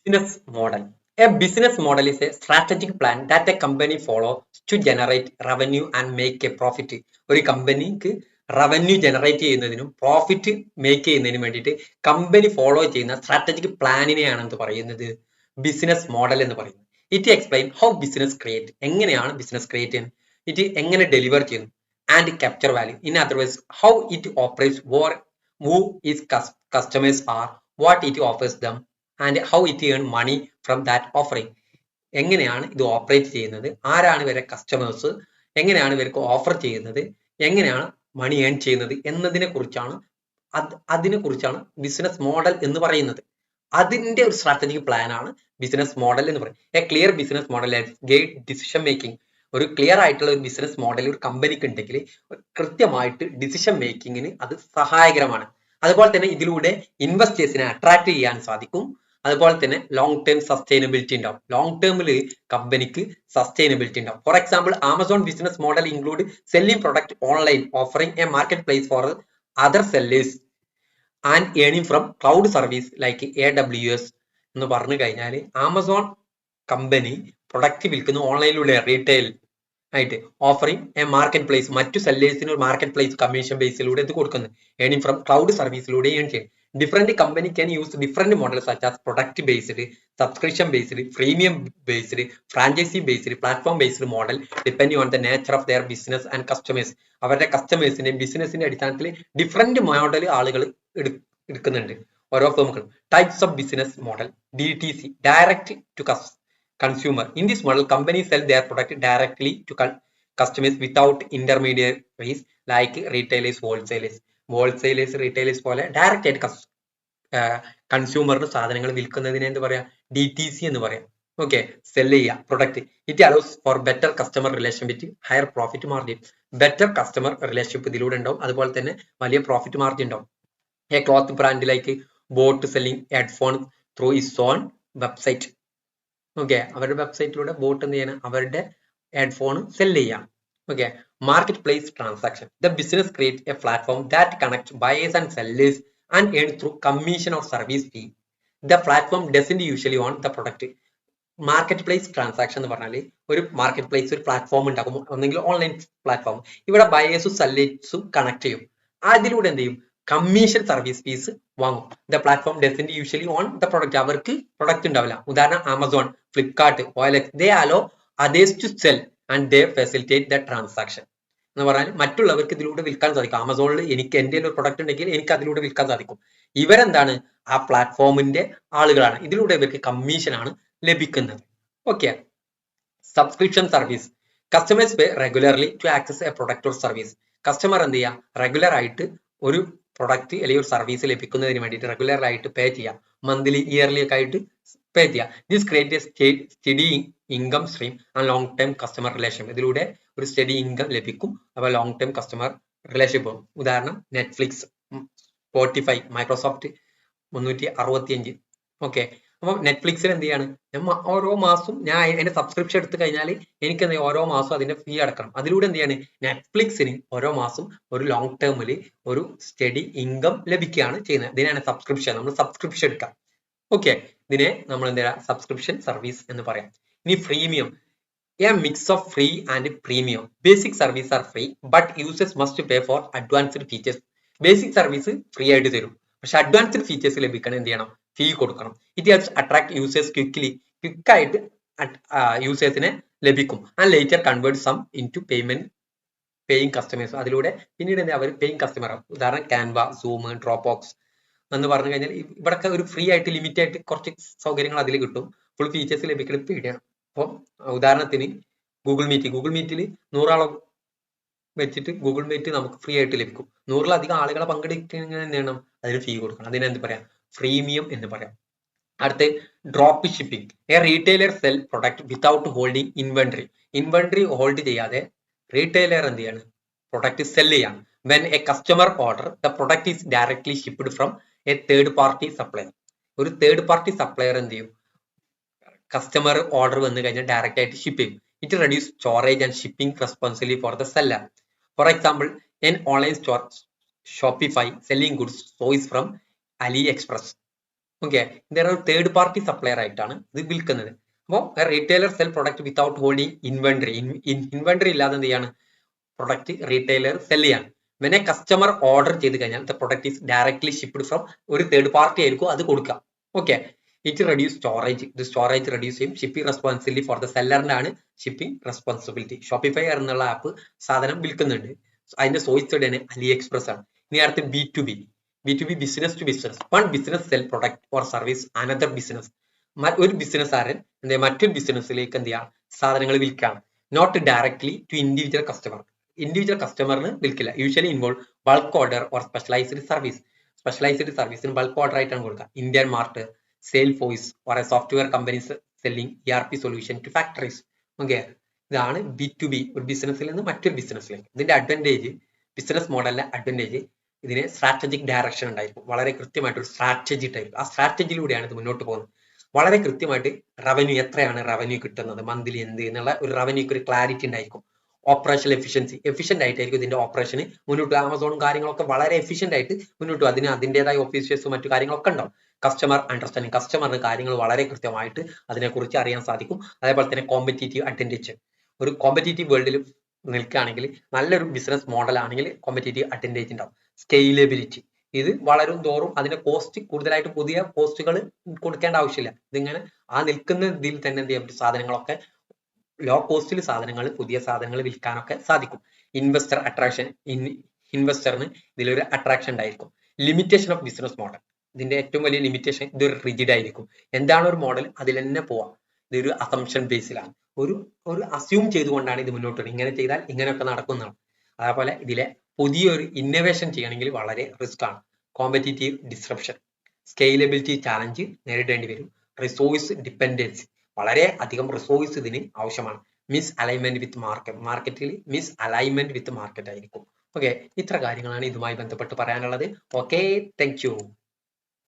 Business model. A business model is a strategic plan that a company follows to generate revenue and make a profit. ഒരു കമ്പനിക്ക് revenue generate ചെയ്യുന്നതിനും profit make ചെയ്യുന്നതിനും വേണ്ടിയിട്ട് കമ്പനി follow ചെയ്യുന്ന strategic പ്ലാനിനെയാണ് എന്ത് പറയുന്നത്, ബിസിനസ് മോഡൽ എന്ന് പറയുന്നത്. It explain how business create, എങ്ങനെയാണ് ബിസിനസ് ക്രിയേറ്റ് ചെയ്യുന്നത്, ഇറ്റ് എങ്ങനെ ഡെലിവർ ചെയ്യുന്നു, and capture value. In other words how it operates, who its customers are, what it offers them, and how it earn money from that offering. എങ്ങനെയാണ് ഇത് operate ചെയ്യുന്നത്, ആരാണ് ഇവരെ customers, എങ്ങനെയാണ് ഇവർക്ക് ഓഫർ ചെയ്യുന്നത്, എങ്ങനെയാണ് മണി ഏൺ ചെയ്യുന്നത് എന്നതിനെ കുറിച്ചാണ് ബിസിനസ് മോഡൽ എന്ന് പറയുന്നത്. അതിന്റെ ഒരു സ്ട്രാറ്റജിക് പ്ലാൻ ആണ് ബിസിനസ് മോഡൽ എന്ന് പറയുന്നത്. A clear business model guide decision making. ഒരു ക്ലിയർ ആയിട്ടുള്ള ഒരു ബിസിനസ് മോഡൽ ഒരു കമ്പനിക്ക് ഉണ്ടെങ്കിൽ കൃത്യമായിട്ട് ഡിസിഷൻ മേക്കിങ്ങിന് അത് സഹായകരമാണ്. അതുപോലെ തന്നെ ഇതിലൂടെ ഇൻവെസ്റ്റേഴ്സിനെ അട്രാക്ട് ചെയ്യാൻ സാധിക്കും. അതുപോലെ തന്നെ ലോങ് ടേം സസ്റ്റൈനബിലിറ്റി ഉണ്ടാവും. ലോങ് ടേമിൽ കമ്പനിക്ക് സസ്റ്റൈനബിലിറ്റി ഉണ്ടാവും. For example, Amazon business model include selling product online, offering A market place for other sellers and earning from cloud service like AWS എന്ന് പറഞ്ഞു കഴിഞ്ഞാൽ ആമസോൺ കമ്പനി പ്രൊഡക്റ്റ് വിൽക്കുന്ന ഓൺലൈനിലൂടെ retail ആയിട്ട്, ഓഫറിംഗ് എ മാർക്കറ്റ് പ്ലേസ്, മറ്റു സെല്ലേഴ്സിന് ഒരു market place commission ബേസിലൂടെ ഇത് കൊടുക്കുന്നത്, ഏണിംഗ് ഫ്രം ക്ലൗഡ് സർവീസിലൂടെ ഏൺ ചെയ്യും. Different company can use different models such as product based, subscription based, premium based, franchise based, platform based model depending on the nature of their business and customers. അവരുടെ കസ്റ്റമേഴ്സിന്റെയും ബിസിനസിന്റെ അടിസ്ഥാനത്തിൽ different model ആളുകൾ എടുക്കുന്നുണ്ട്, ഓരോ ഫേമുകളും. Types of business model. DTC, direct to consumer. In this model, companies sell their product directly to customers without intermediaries like retailers, wholesalers. Retailers പോലെ direct ആയിട്ട് കൺസ്യൂമറിന് സാധനങ്ങൾ വിൽക്കുന്നതിനെ എന്ത് പറയാ, DTC എന്ന് പറയാം. ഓക്കെ, സെൽ ചെയ്യുക product. It allows four better customer relation with higher profit margin. Better customer relationship ഇതിലൂടെ ഉണ്ടാവും. അതുപോലെ തന്നെ വലിയ പ്രോഫിറ്റ് മാർജിൻ ഉണ്ടാവും. A cloth brand like boat selling headphone through is on website. Okay, അവരുടെ വെബ്സൈറ്റിലൂടെ ബോട്ട് എന്ത് ചെയ്യണം, അവരുടെ ഹെഡ്ഫോൺ സെൽ ചെയ്യാം. Okay, market place transaction. The business create A platform that connect buyers and sellers and earn through commission or service fee. The platform doesn't usually own the product. Market place transaction എന്ന് പറഞ്ഞാൽ ഒരു market place ഒരു platform ഉണ്ടാക്കും, ഒന്നെങ്കിൽ online platform. ഇവിടെ ബയേഴ്സും സെല്ലേഴ്സും connect ചെയ്യും. അതിലൂടെ എന്ത് ചെയ്യും, കമ്മീഷൻ സർവീസ് ഫീസ് വാങ്ങും. The platform doesn't usually own the product. അവർക്ക് പ്രൊഡക്റ്റ് ഉണ്ടാവില്ല. ഉദാഹരണം Amazon, Flipkart, OLX. They allow others to sell and they facilitate the transaction എന്ന് പറഞ്ഞാൽ മറ്റുള്ളവർക്ക് ഇതിലൂടെ വിൽക്കാൻ സാധിക്കും. ആമസോണിൽ എനിക്ക് എൻ്റെ ഒരു പ്രൊഡക്റ്റ് ഉണ്ടെങ്കിൽ എനിക്ക് അതിലൂടെ വിൽക്കാൻ സാധിക്കും. ഇവരെന്താണ്, ആ പ്ലാറ്റ്ഫോമിന്റെ ആളുകളാണ്. ഇതിലൂടെ ഇവർക്ക് കമ്മീഷനാണ് ലഭിക്കുന്നത്. Okay, subscription service. Customers pay regularly to access a product or service. Customer എന്ത് ചെയ്യുക, റെഗുലർ ആയിട്ട് ഒരു പ്രൊഡക്റ്റ് അല്ലെങ്കിൽ ഒരു സർവീസ് ലഭിക്കുന്നതിന് വേണ്ടിയിട്ട് റെഗുലർ ആയിട്ട് പേ ചെയ്യാം. മന്ത്ലി, ഇയർലി ഒക്കെ ആയിട്ട് പേ ചെയ്യാം. This create A study income stream and long time customer relation. ഇതിലൂടെ ഒരു സ്റ്റഡി ഇൻകം ലഭിക്കും. അപ്പോൾ ലോങ് ടൈം കസ്റ്റമർ റിലേഷൻഷിപ്പ്. ഉദാഹരണം നെറ്റ്ഫ്ലിക്സ്, സ്പോട്ടിഫൈ, മൈക്രോസോഫ്റ്റ് 365. ഓക്കെ, അപ്പോൾ നെറ്റ്ഫ്ലിക്സിൽ എന്ത് ചെയ്യാണ്, ഓരോ മാസവും ഞാൻ അതിന്റെ സബ്സ്ക്രിപ്ഷൻ എടുത്തു കഴിഞ്ഞാൽ എനിക്ക് എന്ത് ഓരോ മാസവും അതിന്റെ ഫീ അടക്കണം. അതിലൂടെ എന്ത് ചെയ്യാണ്, നെറ്റ്ഫ്ലിക്സിന് ഓരോ മാസം ഒരു ലോങ് ടേമിൽ ഒരു സ്റ്റഡി ഇൻകം ലഭിക്കുകയാണ് ചെയ്യുന്നത്. ഇതിനാണ് സബ്സ്ക്രിപ്ഷൻ. നമ്മൾ സബ്സ്ക്രിപ്ഷൻ എടുക്കാം. ഓക്കെ, ഇതിനെ നമ്മൾ എന്താ സബ്സ്ക്രിപ്ഷൻ സർവീസ് എന്ന് പറയാം. ഇനി freemium. A mix of free and premium. Basic service are free but users must pay for advanced features. Basic service free ആയിട്ട് തരും, പക്ഷെ അഡ്വാൻസ്ഡ് ഫീച്ചേഴ്സ് ലഭിക്കണം എന്ത് ചെയ്യണം, ഫീ കൊടുക്കണം. ഇറ്റ് ഹെൽപ്സ് അട്രാക്ട് യൂസേഴ്സ് ക്വിക്കായിട്ട് യൂസേഴ്സിനെ ലഭിക്കും. And later convert some into paying customers. അതിലൂടെ പിന്നീട് എന്താ അവർ പേയിങ് കസ്റ്റമർ ആവും. ഉദാഹരണം ക്യാൻവ, സൂം, ഡ്രോപ്ബോക്സ് എന്ന് പറഞ്ഞു കഴിഞ്ഞാൽ ഇവിടൊക്കെ ഒരു ഫ്രീ ആയിട്ട് ലിമിറ്റ് ആയിട്ട് കുറച്ച് സൗകര്യങ്ങൾ അതിൽ കിട്ടും. ഫുൾ ഫീച്ചേഴ്സ് ലഭിക്കുന്നത് പേടിയാണ്. അപ്പം ഉദാഹരണത്തിന് ഗൂഗിൾ മീറ്റിൽ 100 ആളെ വെച്ചിട്ട് ഗൂഗിൾ മീറ്റ് നമുക്ക് ഫ്രീ ആയിട്ട് ലഭിക്കും. 100-ലധികം ആളുകളെ പങ്കെടുക്കുന്ന എന്ത് ചെയ്യണം, അതിന് ഫീ കൊടുക്കണം. അതിനെന്ത് പറയാം, ഫ്രീമിയം എന്ന് പറയാം. അടുത്ത് drop shipping. A retailer cell product without holding inventory hold ചെയ്യാതെ റീറ്റെയിലർ എന്ത് ചെയ്യാണ്, പ്രൊഡക്റ്റ് സെൽ ചെയ്യാണ്. When A customer order the product is directly shipped from A third party supplier. ഒരു തേർഡ് പാർട്ടി സപ്ലയർ എന്ത് ചെയ്യും, കസ്റ്റമർ ഓർഡർ വന്നു കഴിഞ്ഞാൽ direct ആയിട്ട് ഷിപ്പ് ചെയ്യും. It reduce storage and shipping responsibility for the seller. For example, N online store Shopify selling goods sourced from AliExpress. Okay, ഇതൊരു third party supplier ആയിട്ടാണ് ഇത് വിൽക്കുന്നത്. അപ്പോൾ retailer cell product without holding inventory. Inventory ഇല്ലാതെ എന്ത് ചെയ്യാണ് product retailer cell ചെയ്യാണ്. When A customer order ചെയ്ത് കഴിഞ്ഞാൽ the product is directly shipped from ഒരു തേർഡ് പാർട്ടി ആയിരിക്കും അത് കൊടുക്കുക. Okay, it reduce storage. ഇത് സ്റ്റോറേജ് റെഡ്യൂസ് ചെയ്യും. ഷിപ്പിംഗ് റെസ്പോൺസിബിലിറ്റി ഫോർ ദ സെല്ലറിനാണ് ഷിപ്പിംഗ് റെസ്പോൺസിബിലിറ്റി. ഷോപ്പിഫൈ എന്നുള്ള ആപ്പ് സാധനം വിൽക്കുന്നുണ്ട്. അതിന്റെ സോഴ്സ് ആണ് അലി എക്സ്പ്രസ് ആണ്. ഇനി അടുത്ത് B2B. B2B business to business. One business sell product or service another business. ഒരു ബിസിനസ്സുകാരൻ എന്താ മറ്റൊരു ബിസിനസ്സിലേക്ക് എന്ത് ചെയ്യാം സാധനങ്ങൾ വിൽക്കുകയാണ്. Not directly to individual customer. Individual കസ്റ്റമറിന് വിൽക്കില്ല. Usually involve bulk order or specialized service. Specialized സർവീസിന് ബൾക്ക് ഓർഡർ ആയിട്ടാണ് കൊടുക്കുക. Indian mart, Salesforce or a software companies selling ERP solution to factories. Okay, ഇതാണ് B2B, ഒരു ബിസിനസ്സിൽ നിന്ന് മറ്റൊരു ബിസിനസ്സിലേക്ക്. ഇതിന്റെ അഡ്വാൻറ്റേജ്, ബിസിനസ് മോഡലിന്റെ അഡ്വാൻറ്റേജ്, ഇതിന് സ്ട്രാറ്റജിക് ഡയറക്ഷൻ ഉണ്ടായിരിക്കും. വളരെ കൃത്യമായിട്ടൊരു സ്ട്രാറ്റജി ടൈപ്പ്. ആ സ്ട്രാറ്റജിയിലൂടെയാണ് ഇത് മുന്നോട്ട് പോകുന്നത്. വളരെ കൃത്യമായിട്ട് റവന്യൂ, എത്രയാണ് റവന്യൂ കിട്ടുന്നത്, മന്ത്ലി എന്ത് എന്നുള്ള ഒരു റവന്യൂക്ക് ഒരു ക്ലാരിറ്റി ഉണ്ടായിരിക്കും. ഓപ്പറേഷണൽ എഫിഷ്യൻസി, എഫിഷ്യന്റ് ആയിട്ടായിരിക്കും ഇതിന്റെ ഓപ്പറേഷന് മുന്നോട്ട്. ആമസോണും കാര്യങ്ങളൊക്കെ വളരെ എഫിഷ്യന്റ് ആയിട്ട് മുന്നോട്ട്. അതിന് അതിൻ്റെതായ ഓഫീസേഴ്സും മറ്റു കാര്യങ്ങളൊക്കെ ഉണ്ടാവും. കസ്റ്റമർ അണ്ടർസ്റ്റാൻഡിങ്, കസ്റ്റമറിന് കാര്യങ്ങൾ വളരെ കൃത്യമായിട്ട് അതിനെക്കുറിച്ച് അറിയാൻ സാധിക്കും. അതേപോലെ തന്നെ കോമ്പറ്റീറ്റീവ് അഡ്വാൻറ്റേജ്. ഒരു കോമ്പറ്റീറ്റീവ് വേൾഡിൽ നിൽക്കുകയാണെങ്കിൽ നല്ലൊരു ബിസിനസ് മോഡൽ ആണെങ്കിൽ കോമ്പറ്റീറ്റീവ് അഡ്വാൻറ്റേജ് ഉണ്ടാവും. സ്കെയിലബിലിറ്റി, ഇത് വളരും തോറും അതിന്റെ കോസ്റ്റ് കൂടുതലായിട്ട് പുതിയ കോസ്റ്റുകൾ കൊടുക്കേണ്ട ആവശ്യമില്ല. ഇതിങ്ങനെ ആ നിൽക്കുന്ന ഇതിൽ തന്നെ എന്ത് ചെയ്യാൻ സാധനങ്ങളൊക്കെ ലോ കോസ്റ്റിൽ സാധനങ്ങൾ, പുതിയ സാധനങ്ങൾ വിൽക്കാനൊക്കെ സാധിക്കും. ഇൻവെസ്റ്റർ അട്രാക്ഷൻ, ഇൻവെസ്റ്ററിന് ഇതിലൊരു അട്രാക്ഷൻ ഉണ്ടായിരിക്കും. ലിമിറ്റേഷൻ ഓഫ് ബിസിനസ് മോഡൽ, ഇതിന്റെ ഏറ്റവും വലിയ ലിമിറ്റേഷൻ ഇതൊരു റിജിഡ് ആയിരിക്കും. എന്താണ് ഒരു മോഡൽ അതിൽ തന്നെ പോവാം. ഇതൊരു അസംഷൻ ബേസിലാണ്, ഒരു അസ്യൂം ചെയ്തുകൊണ്ടാണ് ഇത് മുന്നോട്ട് വരുന്നത്. ഇങ്ങനെ ചെയ്താൽ ഇങ്ങനെയൊക്കെ നടക്കുന്നതാണ്. അതേപോലെ ഇതിലെ പുതിയൊരു ഇന്നോവേഷൻ ചെയ്യണമെങ്കിൽ വളരെ റിസ്ക് ആണ്. കോമ്പറ്റീറ്റീവ് ഡിസ്റപ്ഷൻ, സ്കെയിലബിലിറ്റി ചാലഞ്ച് നേരിടേണ്ടി വരും. റിസോഴ്സ് ഡിപ്പെൻഡൻസി, വളരെ അധികം റിസോഴ്സ് ഇതിന് ആവശ്യമാണ്. മിസ് അലൈൻമെന്റ് വിത്ത് മാർക്കറ്റ്, മാർക്കറ്റിൽ മിസ് അലൈൻമെന്റ് വിത്ത് മാർക്കറ്റ് ആയിരിക്കും. ഓക്കെ, ഇത്ര കാര്യങ്ങളാണ് ഇതുമായി ബന്ധപ്പെട്ട് പറയാനുള്ളത്. Okay, thank you.